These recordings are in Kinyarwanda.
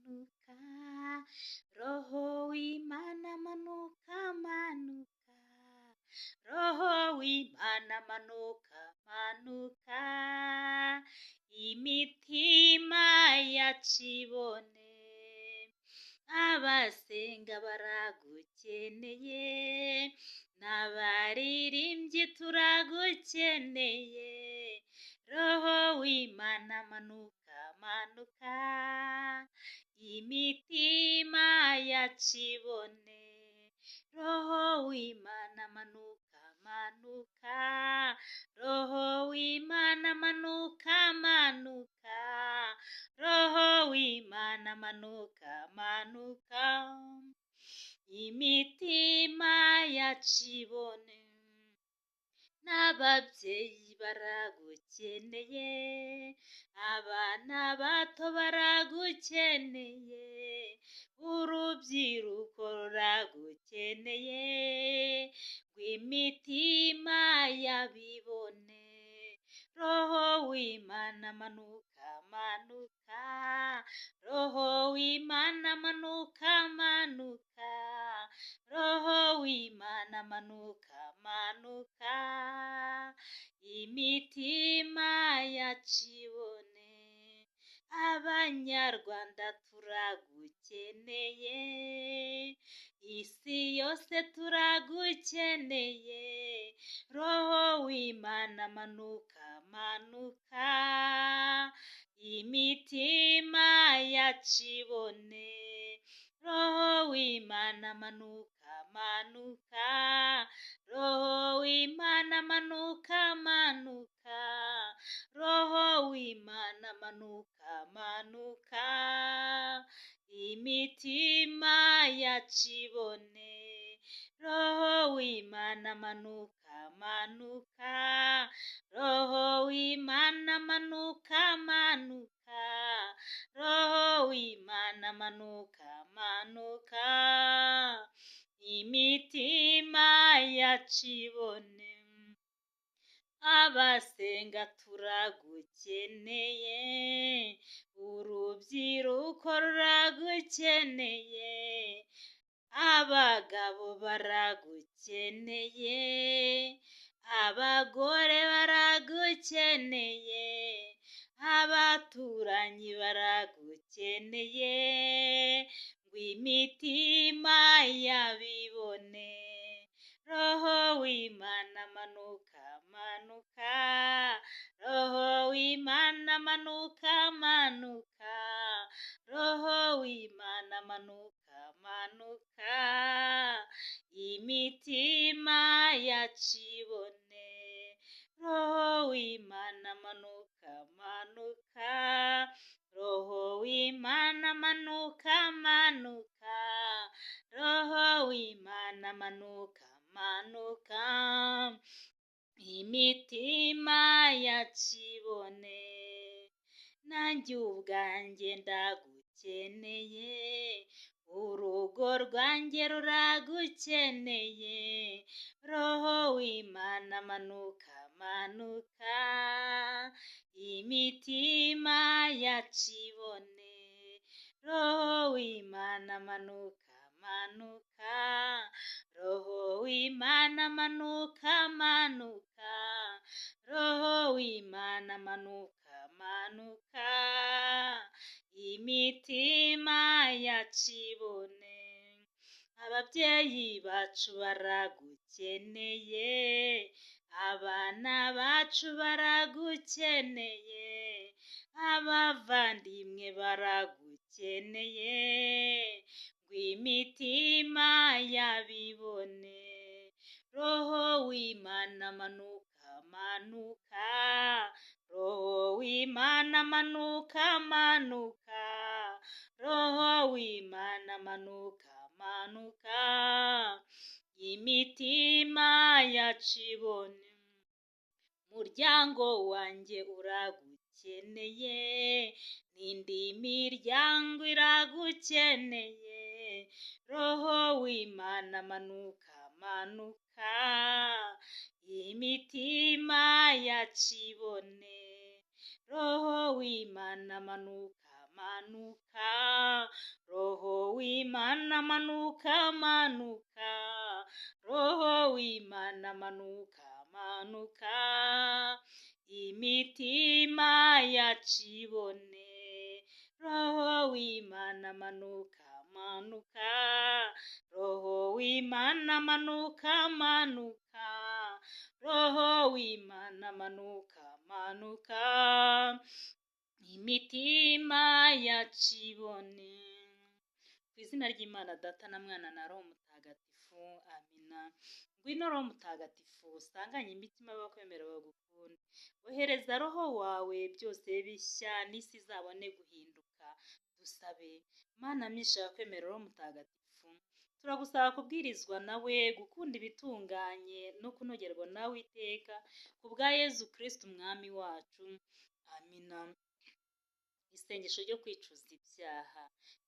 manuka, Roho w'Imana manuka, manuka, Roho w'Imana manuka, manuka, imitima yacu ibone, abasenga baragukeneye, n'abaririmbyi turagukeneye, Roho w'Imana manuka, manuka, imitima yacu ibone, Roho w'Imana manuka, manuka, Roho w'Imana manuka, manuka, Roho w'Imana manuka, manuka, imitima yacu ibone, n'ababyeyi baragukeneye, abana bato baragukeneye, urubyiruko ruragukeneye, rw'imitima y'abibone, Roho w'Imana manuka, manuka, Roho w'Imana manuka, manuka, Roho w'Imana manuka, manuka, imitima yacu ibone, Abanyarwanda turagukeneye, isi yose turagukeneye, Roho w'Imana manuka, manuka, imitima yacu ibone, Roho w'Imana manuka, manuka, Roho w'Imana manuka, manuka, Roho w'Imana manuka, manuka, imitima yacu ibone, Roho w'Imana manuka, manuka, Roho w'Imana manuka, manuka, Roho w'Imana manuka, manuka, imitima yacu ibone, abasenga turagukeneye, urubyiruko ruragukeneye, abagabo baragukeneye, abagore baragukeneye, abaturanyi baragukeneye, ngw'imitima y'abibone, Roho w'Imana manuka, manuka, Roho w'Imana manuka, manuka, Roho w'Imana manuka, manuka, imitima yacu ibone, Roho w'Imana manuka, manuka, Roho w'Imana manuka, manuka, Roho w'Imana manuka, manuka, imitima yacu ibone, nanjye ubwanjye ndagukeneye, urugo rwanjye ruragukeneye, Roho w'Imana manuka, manuka, imitima yacu ibone, Roho w'Imana manuka, manuka, Roho w'Imana manuka, manuka, Roho w'Imana manuka, manuka, imitima yacu ibone, ababyeyi bacu baragukeneye, abana bacu baragukeneye, abavandimwe baragukeneye, ngw'imitima y'abibone, Roho w'Imana manuka, manuka, Roho w'Imana manuka, manuka, Roho w'Imana manuka, manuka, imitima yacu ibone, umuryango wanjye uragukeneye, n'indi miryango iragukeneye, Roho w'Imana manuka, manuka, imitima yacu ibone, Roho w'Imana manuka, manuka, Roho w'Imana manuka, manuka, Roho w'Imana manuka, manuka, imitima yacu ibone, Roho w'Imana manuka, manuka, Roho w'Imana manuka, manuka, Roho w'Imana manuka, manuka, imitima yacu ibone. Ku izina ry'Imana Data na Mwana na Roho Mutagatifu, amina. Ngwino Roho Mutagatifu usanganye imitima y'abakwemera bagukunde, ohereza Roho wawe byose bishya n'isi izabone guhinduka. Dusabe. Mana myinshi abakwemera Roho Mutagatifu, turagusaba kubwirizwa nawe, gukunda ibitunganye no kunogerwa nawe iteka, ku bwa Yezu Kristo umwami wacu, amina. Isengesho ryo kwicuza ibyaha.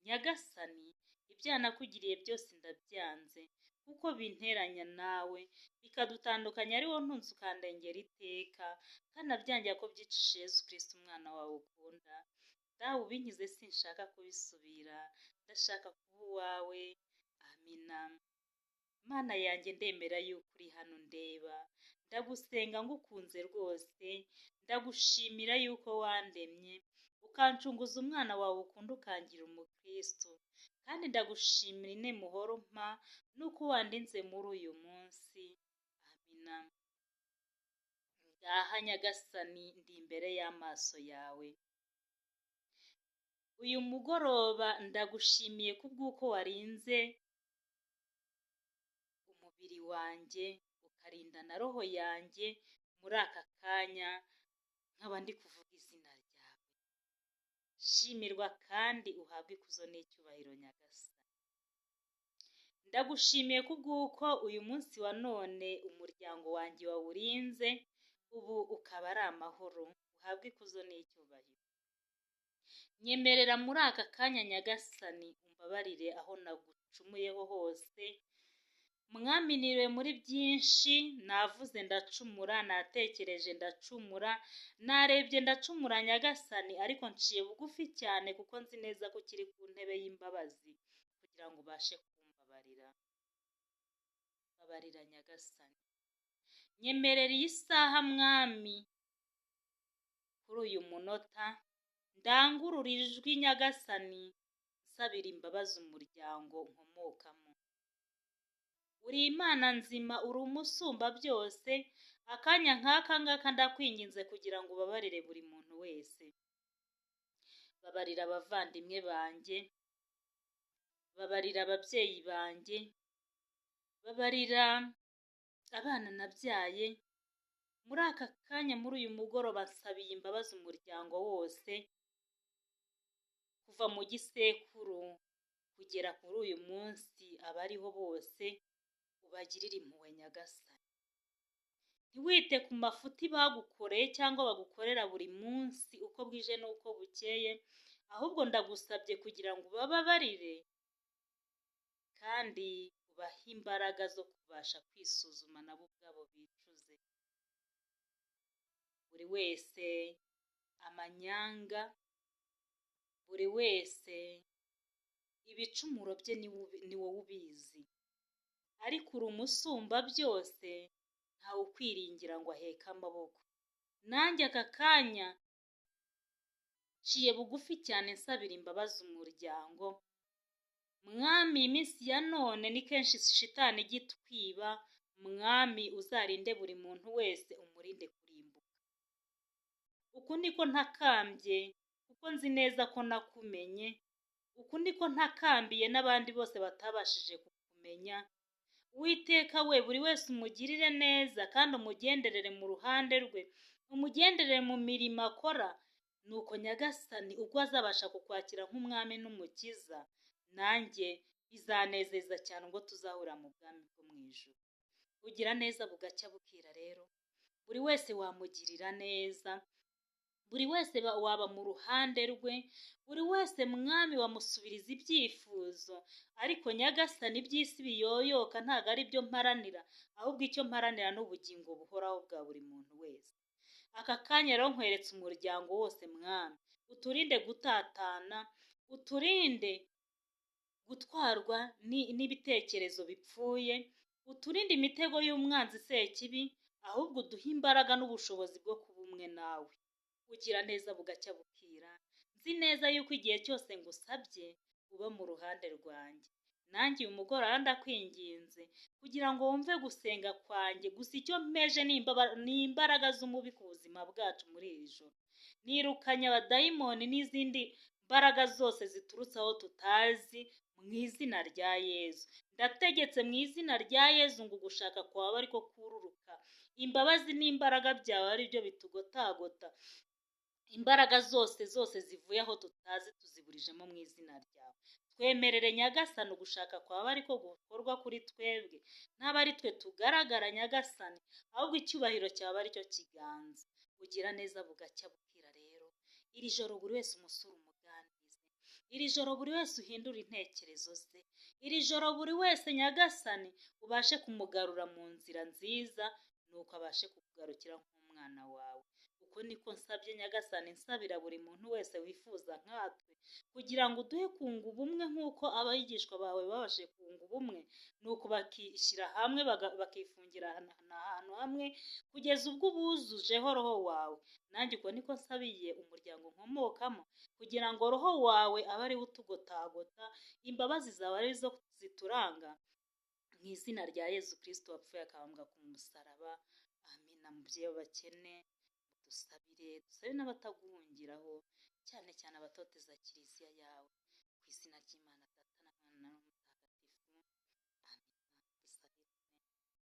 Nyagasani, ibyaha nakugiriye byose ndabyanze, kuko binteranya nawe bikadutandukanya, ari wo ntunze ukandengera iteka, kandi nabyangiye ko byicishije Yezu Kristo umwana wawe ukunda. Dawe ubinkize, sinshaka kubisubira, ndashaka kuba uwawe, amina. Mana yanjye, ndemera yuko uri hano ndeba, ndagusenga ngukunze rwose, ndagushimira yuko wandemye ukancunguza umwana wawe ukunda ukangira umukristo, kandi ndagushimira inemuhoro mpa nuko wandinze muri uyu munsi, amina. Ngaha Nyagasani, ndi imbere y'amaso yawe uyu mugoroba, ndagushimiye kubw'uko warinze umubiri wanjye ukarinda na roho yanjye muri aka kanya nkaba ndi kuvuga izina ryawe. Shimirwa kandi uhabwe ikuzo n'icyubahiro Nyagasani. Ndagushimiye kubw'uko uyu munsi wa none umuryango wanjye wawurinze, ubu ukaba ari amahoro. Uhabwe ikuzo n'icyubahiro. Nyemerera muri aka kanya Nyagasani umbabarire aho nagucumuyeho hose. Mwami, niriwe muri byinshi, navuze ndacumura, natekereje ndacumura, narebye ndacumura Nyagasani, ariko nciye bugufi cyane kuko nzi neza ko ukiri ku ntebe y'imbabazi kugira ngo ubashe kumbabarira. Babarira Nyagasani. Nyemerera iyi saha Mwami, kuri uyu munota ndangurura ijwi Nyagasani nsabira imbabazi umuryango nkomokamo. Uri Imana nzima, uri umusumba byose, akanya nk'aka ngaka ndakwinginze kugira ngo ubabarire buri muntu wese. Babarira abavandimwe banjye, babarira ababyeyi banjye, babarira abana nabyaye. Muri aka kanya, muri uyu mugoroba, nsabiye imbabazi umuryango wose, kuva mu gisekuru kugera kuri uyu munsi, abariho bose ubagirire impuhwe Nyagasani. Ntiwite ku mafuti bagukoreye cyangwa bagukorera buri munsi uko bwije n'uko bukeye, ahubwo ndagusabye kugira ngo ubababarire kandi ubahe imbaraga zo kubasha kwisuzuma nabo ubwabo bicuze. Buri wese amanyanga, buri wese ibicumuro bye ni wowe ubizi, ariko uri umusumba byose, ntawe ukwiringira ngo aheke amaboko. Nanjye aka kanya nciye bugufi cyane nsabira imbabazi umuryango. Mwami, iminsi ya none ni kenshi shitani igitwiba, Mwami uzarinde buri muntu wese, umurinde kurimbuka. Uku niko ntakambye kuko nzi neza ko nakumenye, uku niko ntakambiye n'abandi bose batabashije kukumenya. Uwiteka we, buri wese umugirire neza kandi umugenderere mu ruhande rwe, umugenderere mu mirimo akora, nuko Nyagasani ubwo azabasha kukwakira nk'umwami n'umukiza, nanjye bizanezeza cyane ubwo tuzahura mu bwami bwo mu ijuru. Ugira neza bugacya bukira rero, buri wese wamugirira neza, buri wese waba mu ruhande rwe, buri wese Mwami wamusubiriza ibyifuzo. Ariko Nyagasani, iby'isi biyoyoka ntabwo ari byo mparanira, ahubwo icyo mparanira n'ubugingo buhoraho bwa buri muntu wese. aka kanya rero nkweretse umuryango wose mwami, uturinde gutatana, uturinde gutwarwa n'ibitekerezo bipfuye, uturinde imitego y'umwanzi sekibi, ahubwo uduhe imbaraga n'ubushobozi bwo kuba umwe nawe. Ugira neza bugacya bukira, nzi neza yuko igihe cyose ngusabye uba mu ruhande rwanjye. Nanjye uyu mugoroba ndakwinginze kugira ngo wumve gusenga kwanjye, gusa icyo mpeje ni imbaraga z'umubi ku buzima bwacu muri iri joro. Nirukanye abadayimoni n'izindi mbaraga zose ziturutse aho tutazi mu izina rya Yezu. Ndategetse mu izina rya Yezu ngo ugushaka kwawe ariko kururuka, imbabazi n'imbaraga byawe ari byo bitugotagota. Imbaraga zose zivuye aho tutazi tuziburijemo mu izina ryawe. Twemerere Nyagasani ugushaka kwawe ariko gukorwa kuri twebwe, ntabwo ari twe tugaragara Nyagasani, ahubwo icyubahiro cyawe ari cyo kiganza. Ugira neza bugacya bukira rero, iri joro buri wese umusura umuganirize, iri joro buri wese uhindura intekerezo ze, iri joro buri wese Nyagasani ubashe kumugarura mu nzira nziza, nuko abashe kukugarukira nk'umwana wawe. Uko niko nsabye Nyagasani, nsabira buri muntu wese wifuza nkatwe, kugira ngo uduhe kunga ubumwe nk'uko abigishwa bawe babashe kunga ubumwe, nuko bakishyira hamwe bakifungira ahantu hamwe kugeza ubwo ubuzujeho roho wawe. Nanjye uko niko nsabiye umuryango nkomokamo, kugira ngo roho wawe abe ariwe utugotagota, imbabazi zawe ari zo zituranga, mu izina rya Yezu Kristo wapfuye akabambwa ku musaraba. Amina. Mubyeyi w'abakene, dusabe n'abataguhungiraho, cyane cyane abatoteza kiliziya yawe, ku izina ry'Imana.